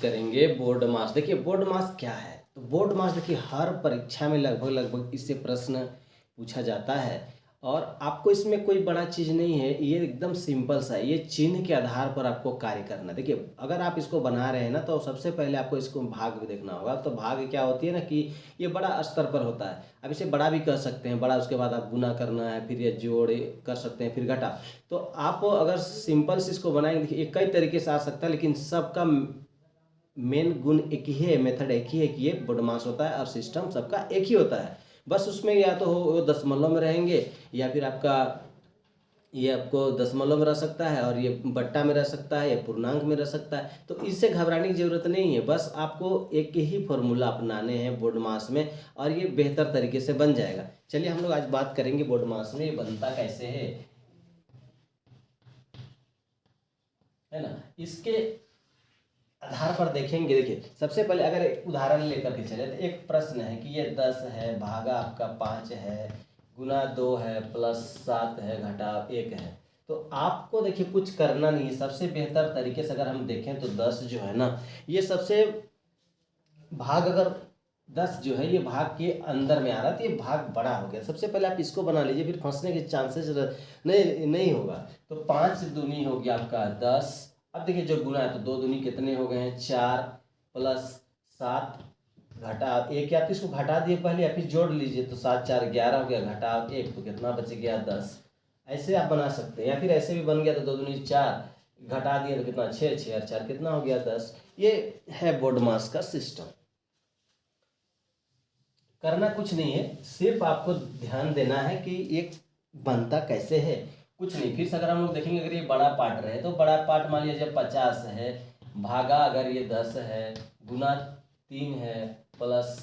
करेंगे बोर्ड मास। देखिए बोर्ड मास क्या है, तो बोर्ड मास देखिए हर परीक्षा में लगभग लगभग इससे प्रश्न पूछा जाता है और आपको इसमें कोई बड़ा चीज़ नहीं है, ये एकदम सिंपल सा है। ये चिन्ह के आधार पर आपको कार्य करना है। देखिए अगर आप इसको बना रहे हैं ना, तो सबसे पहले आपको इसको भाग भी देखना होगा। तो भाग क्या होती है ना कि ये बड़ा स्तर पर होता है। अब इसे बड़ा भी कर सकते हैं, बड़ा उसके बाद आप गुना करना है, फिर ये जोड़ कर सकते हैं, फिर घटा। तो आप अगर सिंपल से इसको बनाएंगे, देखिए ये कई तरीके से आ सकता है, लेकिन सबका मेन गुण एक ही है, मेथड एक ही है कि ये बोडमास होता है और सिस्टम सबका एक ही होता है। बस उसमें या तो वो दशमलव में रहेंगे या फिर आपका ये आपको दशमलव में रह सकता है और ये बट्टा में रह सकता है, या पूर्णांक में रह सकता है। तो इससे घबराने की जरूरत नहीं है, बस आपको एक ही फॉर्मूला अपनाने हैं बोर्ड मास में और ये बेहतर तरीके से बन जाएगा। चलिए हम लोग आज बात करेंगे बोर्ड मास में ये बनता कैसे है ना। इसके आधार पर देखेंगे। देखिए सबसे पहले अगर एक उदाहरण लेकर के चले, तो एक प्रश्न है कि ये 10 है, भागा आपका 5 है, गुना 2 है, प्लस 7 है, घटा 1 है। तो आपको देखिए कुछ करना नहीं है। सबसे बेहतर तरीके से अगर हम देखें तो 10 जो है ना, ये सबसे भाग अगर 10 जो है ये भाग के अंदर में आ रहा है, तो ये भाग बड़ा हो गया। सबसे पहले आप इसको बना लीजिए, फिर फंसने के चांसेस नहीं होगा। तो 5 दूनी हो गया आपका 10। अब देखिए जो गुना है, तो 2 दूनी कितने हो गए हैं 4, प्लस 7 घटा 1, या तो इसको घटा दिए पहले या फिर जोड़ लीजिए। तो 7 4 11 हो गया, घटा 1 तो कितना बच गया 10। ऐसे आप बना सकते हैं, या फिर ऐसे भी बन गया तो 2 दूनी 4, घटा दिए तो कितना 6 6 और 4 कितना हो गया 10। ये है बोर्ड मास का सिस्टम। करना कुछ नहीं है, सिर्फ आपको ध्यान देना है कि ये बनता कैसे है, कुछ नहीं। फिर से अगर हम लोग देखेंगे, अगर ये बड़ा पार्ट रहे तो बड़ा पार्ट मान लीजिए 50 है, भागा अगर ये 10 है, गुना 3 है, प्लस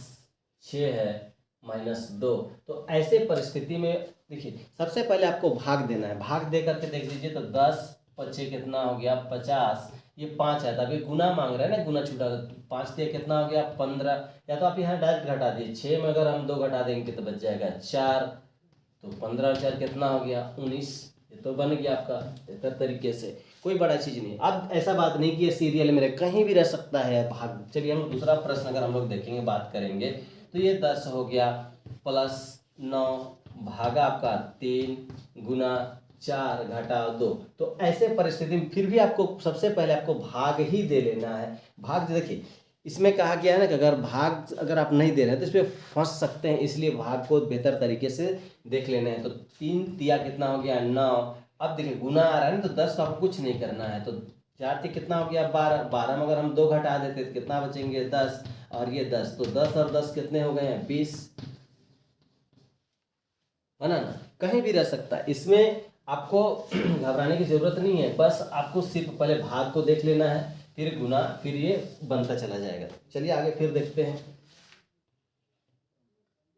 6 है, माइनस 2। तो ऐसे परिस्थिति में देखिए सबसे पहले आपको भाग देना है। भाग दे करके देख लीजिए, तो 10 पच्चे कितना हो गया 50, ये 5 है, तब ये गुना मांग रहा है ना, गुना छूटा, 5 से कितना हो गया 15। या तो आप यहाँ डायरेक्ट घटा दिए, 6 में अगर हम 2 घटा देंगे तो बच जाएगा 4, तो 15 और 4 कितना हो गया 19। ये तो बन गया आपका बेहतर तरीके से, कोई बड़ा चीज़ नहीं। अब ऐसा बात नहीं कि ये सीरियल में कहीं भी रह सकता है भाग। चलिए हम दूसरा प्रश्न अगर हम लोग देखेंगे, बात करेंगे, तो ये 10 हो गया, प्लस 9, भागा आपका 3, गुना 4, घटा 2। तो ऐसे परिस्थिति में फिर भी आपको सबसे पहले आपको भाग ही दे लेना है। भाग देखिए इसमें कहा गया है ना कि अगर भाग अगर आप नहीं दे रहे हैं तो इस पर फंस सकते हैं, इसलिए भाग को बेहतर तरीके से देख लेना है। तो 3 तिया कितना हो गया 9। अब देखिए गुना आ रहा है ना, तो 10 का आपको कुछ नहीं करना है। तो 4 से कितना हो गया 12, 12 में अगर हम 2 घटा देते तो कितना बचेंगे 10, और ये 10, तो 10 और 10 कितने हो गए हैं 20, है ना। कहीं भी रह सकता है, इसमें आपको घबराने की जरूरत नहीं है। बस आपको सिर्फ पहले भाग को देख लेना है, फिर गुना, फिर ये बनता चला जाएगा। चलिए आगे फिर देखते हैं।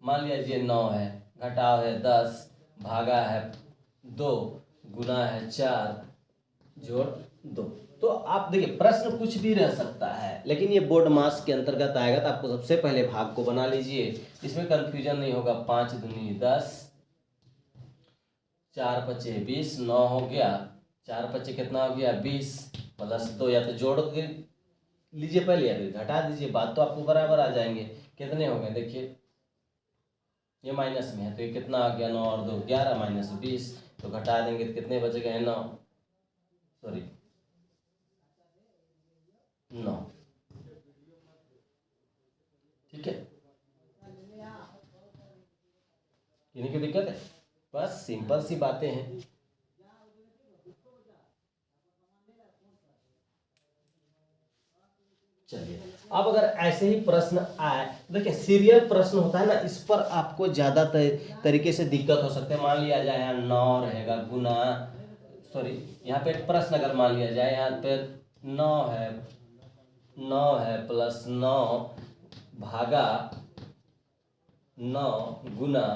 मान लीजिए 9 है, घटाव है 10, भागा है 2, गुना है 4, जोड़ 2। तो आप देखिए प्रश्न कुछ भी रह सकता है, लेकिन ये बोर्ड मास के अंतर्गत आएगा। तो आपको सबसे पहले भाग को बना लीजिए, इसमें कंफ्यूजन नहीं होगा। 5 दूनी 10, 4 पचे 20, 9 हो गया, 4 पचे कितना हो गया 20, प्लस 2, या तो जोड़ के लीजिए पहले या फिर घटा दीजिए, बात तो आपको बराबर आ जाएंगे। कितने हो गए देखिए, ये माइनस में है तो ये कितना आ गया 9 और 2 11, माइनस 20, तो घटा देंगे तो कितने बच गए 9, सॉरी 9। ठीक है, इन्हीं की दिक्कत है, बस सिंपल सी बातें हैं। चलिए अब अगर ऐसे ही प्रश्न आए, देखिए सीरियल प्रश्न होता है ना, इस पर आपको ज़्यादा तरीके से दिक्कत हो सकते हैं। मान लिया जाए यहाँ 9 रहेगा, गुना, सॉरी यहाँ पे एक प्रश्न अगर मान लिया जाए, यहाँ पे 9 है, 9 है प्लस 9, भागा 9, गुना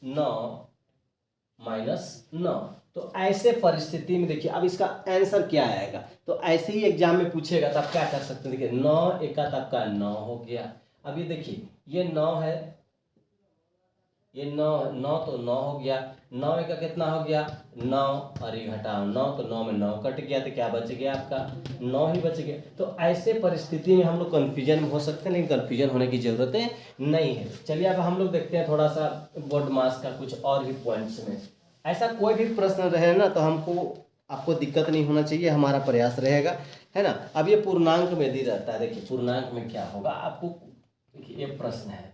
9, माइनस 9। तो ऐसे परिस्थिति में देखिए अब इसका आंसर क्या आएगा। तो ऐसे ही एग्जाम में पूछेगा तो आप क्या कर सकते हैं, देखिए 9 एका आपका 9 हो गया। अब ये देखिए ये 9 है, ये 9, 9 तो 9 हो गया, 9 का कितना हो गया 9, और ये घटाओ 9 तो 9 में 9 कट गया, तो क्या बच गया आपका 9 ही बच गया। तो ऐसे परिस्थिति में हम लोग कन्फ्यूजन में हो सकते हैं, लेकिन कन्फ्यूजन होने की जरूरत नहीं है। चलिए अब हम लोग देखते हैं थोड़ा सा बोर्ड मास का कुछ और भी पॉइंट्स में। ऐसा कोई भी प्रश्न रहे ना तो आपको दिक्कत नहीं होना चाहिए, हमारा प्रयास रहेगा, है ना। अब ये पूर्णांक में यदि रहता है, देखिए पूर्णांक में क्या होगा आपको, देखिए ये प्रश्न है,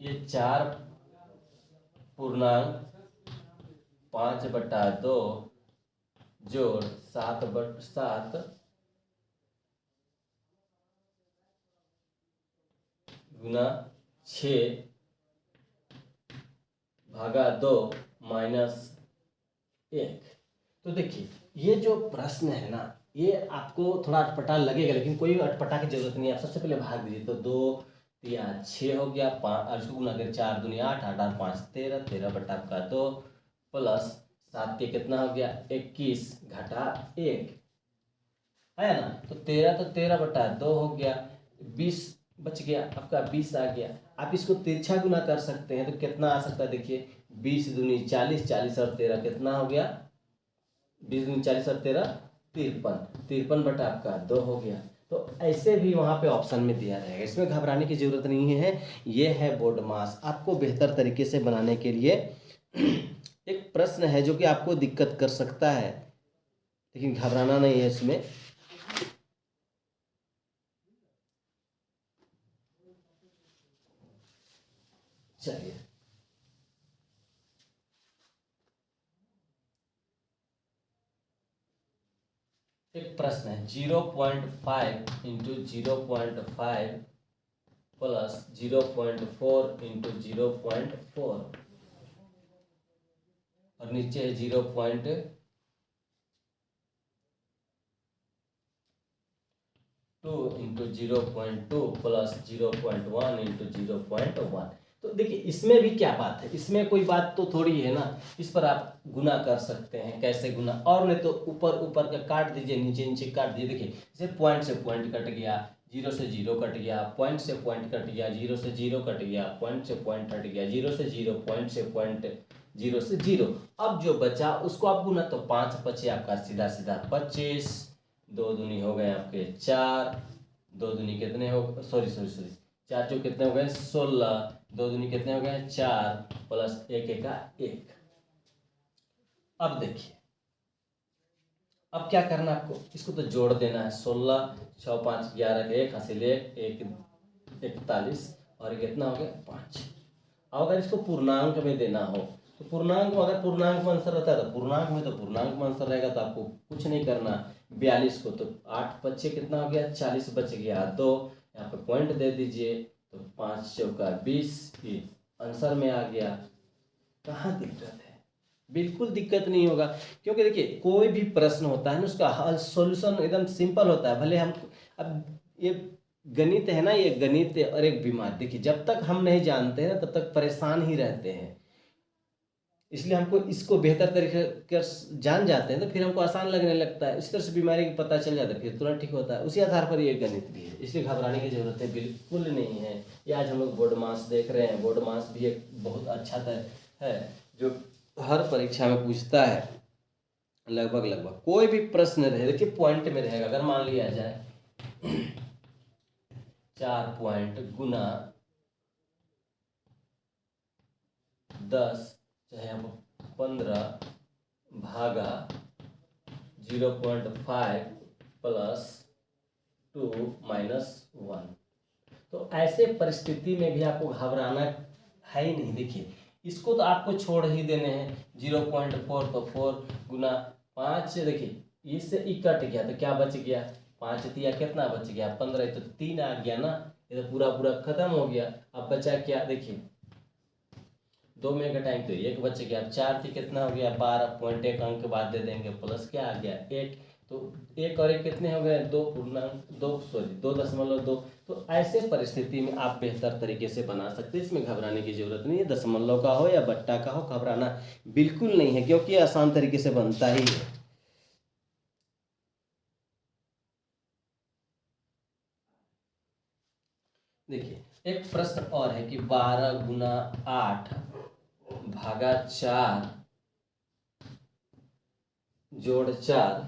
ये 4 पूर्णांक 5/2 जोड़ 7/7 गुना 6/2 -1। तो देखिए ये जो प्रश्न है ना, ये आपको थोड़ा अटपटा लगेगा, लेकिन कोई अटपटा की जरूरत नहीं है। आप सबसे पहले भाग दीजिए, तो 2 या 6 हो गया, 5 और इसको गुना कर 4 दूनी 8, 8 और 5 13, 13/2 प्लस 7 के कितना हो गया 21 घटा 1 है ना। तो 13/2 हो गया, 20 बच गया आपका, 20 आ गया। आप इसको तिरछा गुना कर सकते हैं, तो कितना आ सकता है, देखिए 20 दूनी 40, 40 और 13 कितना हो गया 20 दूनी 40 और 13 53, 53/2 हो गया। तो ऐसे भी वहाँ पे ऑप्शन में दिया रहेगा, इसमें घबराने की जरूरत नहीं है। ये है बोर्ड मास, आपको बेहतर तरीके से बनाने के लिए एक प्रश्न है जो कि आपको दिक्कत कर सकता है, लेकिन घबराना नहीं है इसमें। चलिए एक प्रश्न है, 0.5 इंटू 0.5 प्लस 0.4 इंटू 0.4 और नीचे है 0.2 इंटू 0.2 प्लस 0.1 इंटू 0.1। तो देखिए इसमें भी क्या बात है, इसमें कोई बात तो थोड़ी है ना, इस पर आप गुना कर सकते हैं। कैसे गुना, और नहीं तो ऊपर ऊपर का काट दीजिए, नीचे नीचे काट दीजिए। देखिए जैसे पॉइंट से पॉइंट कट गया, 0 से 0 कट गया, पॉइंट से पॉइंट कट गया, 0 से 0 कट गया, पॉइंट से पॉइंट हट गया, 0 से 0, पॉइंट से पॉइंट, 0 से 0। अब जो बचा उसको आप गुना, तो 5 बचे आपका सीधा सीधा 25, 2 दूनी हो गए आपके 4, 2 दूनी कितने हो, सॉरी सॉरी सॉरी 4 जो कितने हो गए 16, 2 दूनी कितने हो गए 4 प्लस 1 का 1। अब देखिए अब क्या करना आपको, इसको तो जोड़ देना है। 16 6 5 11 1 हासिल 1 41 और कितना हो गया 5। अब अगर इसको पूर्णांक में देना हो, तो पूर्णांक में, अगर पूर्णांक में आंसर रहता है तो पूर्णांक में, तो पूर्णांक में आंसर रहेगा, तो आपको कुछ नहीं करना। 42 को तो 8 बच्चे कितना हो गया 40 बच गया 2, यहाँ पे पॉइंट दे दीजिए, तो 5 चौका 20 आंसर में आ गया। कहाँ दिक्कत है, बिल्कुल दिक्कत नहीं होगा, क्योंकि देखिए कोई भी प्रश्न होता है ना उसका हल सॉल्यूशन एकदम सिंपल होता है। भले हम, अब ये गणित है ना, ये गणित और एक बीमारी, देखिए जब तक हम नहीं जानते हैं ना तब तक परेशान ही रहते हैं। इसलिए हमको इसको बेहतर तरीके से जान जाते हैं तो फिर हमको आसान लगने लगता है, इस तरह से बीमारी का पता चल जाता है, फिर तुरंत ठीक होता है। उसी आधार पर ये गणित भी है, इसलिए घबराने की जरूरत है बिल्कुल नहीं है। ये आज हम लोग बोर्ड मास देख रहे हैं, बोर्ड मास भी एक बहुत अच्छा है जो हर परीक्षा में पूछता है लगभग लगभग। कोई भी प्रश्न रहे, देखिए पॉइंट में रहेगा। अगर मान लिया जाए 4 पॉइंट गुना 10 चाहे हम 15 भागा 0.5 प्लस 2 -1। तो ऐसे परिस्थिति में भी आपको घबराना है ही नहीं। देखिए इसको तो आपको छोड़ ही देने हैं, 0.4 तो 4 गुना 5, देखिए इससे ई कट गया तो क्या बच गया 5 तिया कितना बच गया 15, तो 3 आ गया ना, ये तो पूरा पूरा खत्म हो गया। अब बचा क्या, देखिए 2 में घटाएंगे तो 1 बच गया। 4 थी कितना हो गया 12, पॉइंट 1 अंक बाद दे देंगे, प्लस क्या आ गया 1। तो 1 और 1 कितने हो गए 2 पूर्णांक 2 सॉरी 2.2। तो ऐसे परिस्थिति में आप बेहतर तरीके से बना सकते हैं, इसमें घबराने की जरूरत नहीं है। दशमलव का हो या बट्टा का हो, घबराना बिल्कुल नहीं है, क्योंकि ये आसान तरीके से बनता ही है। देखिए एक प्रश्न और है कि 12 गुना 8 भागा 4 जोड़ 4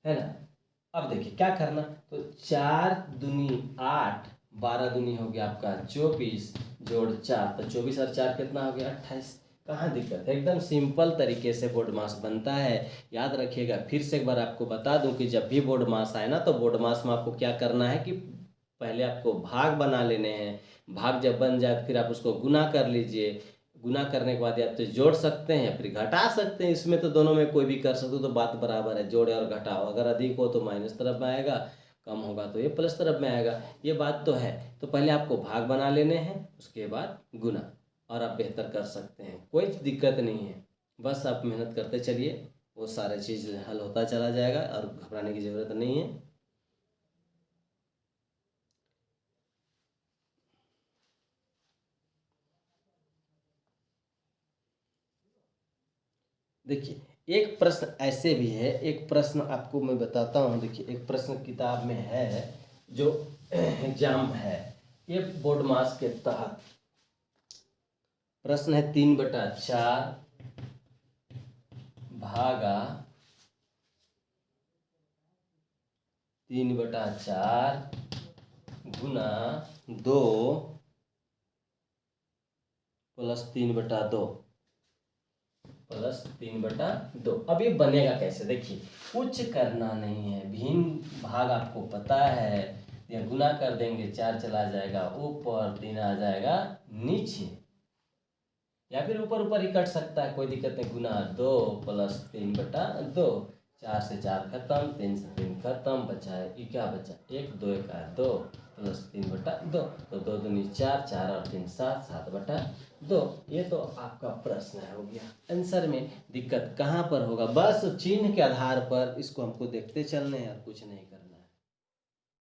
है ना। अब देखिए क्या करना, तो 4 दूनी 8, 12 दूनी हो गया आपका 24 जोड़ 4, तो 24 और 4 कितना हो गया 28। कहाँ दिक्कत है, एकदम सिंपल तरीके से बोर्ड मास बनता है। याद रखिएगा, फिर से एक बार आपको बता दूं कि जब भी बोर्ड मास आए ना, तो बोर्ड मास में आपको क्या करना है कि पहले आपको भाग बना लेने हैं। भाग जब बन जाए फिर आप उसको गुना कर लीजिए। गुना करने के बाद आप तो जोड़ सकते हैं फिर घटा सकते हैं, इसमें तो दोनों में कोई भी कर सकते हो, तो बात बराबर है, जोड़े और घटाओ। अगर अधिक हो तो माइनस तरफ में आएगा, कम होगा तो ये प्लस तरफ में आएगा, ये बात तो है। तो पहले आपको भाग बना लेने हैं, उसके बाद गुना, और आप बेहतर कर सकते हैं, कोई दिक्कत नहीं है। बस आप मेहनत करते चलिए, वो सारे चीज़ हल होता चला जाएगा और घबराने की ज़रूरत नहीं है। देखिए एक प्रश्न ऐसे भी है, एक प्रश्न आपको मैं बताता हूँ। देखिए एक प्रश्न किताब में है जो एग्जाम है, ये बोर्ड मास के तहत प्रश्न है 3/4 भागा 3/4 गुना 2 प्लस 3/2 प्लस 3/2। अब ये बनेगा कैसे, देखिए कुछ करना नहीं है, भिन्न भाग आपको पता है, ये गुना कर देंगे, 4 चला जाएगा ऊपर, 3 आ जाएगा नीचे, या फिर ऊपर ऊपर ही कट सकता है, कोई दिक्कत नहीं। गुना 2 प्लस 3/2, 4 से 4 खत्म, 3 से 3 खत्म, बचा है ये क्या बचा, 1 2 1 2 प्लस 3/2, तो 2 दूनी 4, 4 और 3 7, 7/2। ये तो आपका प्रश्न है, हो गया। आंसर में दिक्कत कहाँ पर होगा, बस चिन्ह के आधार पर इसको हमको देखते चलने हैं और कुछ नहीं करना।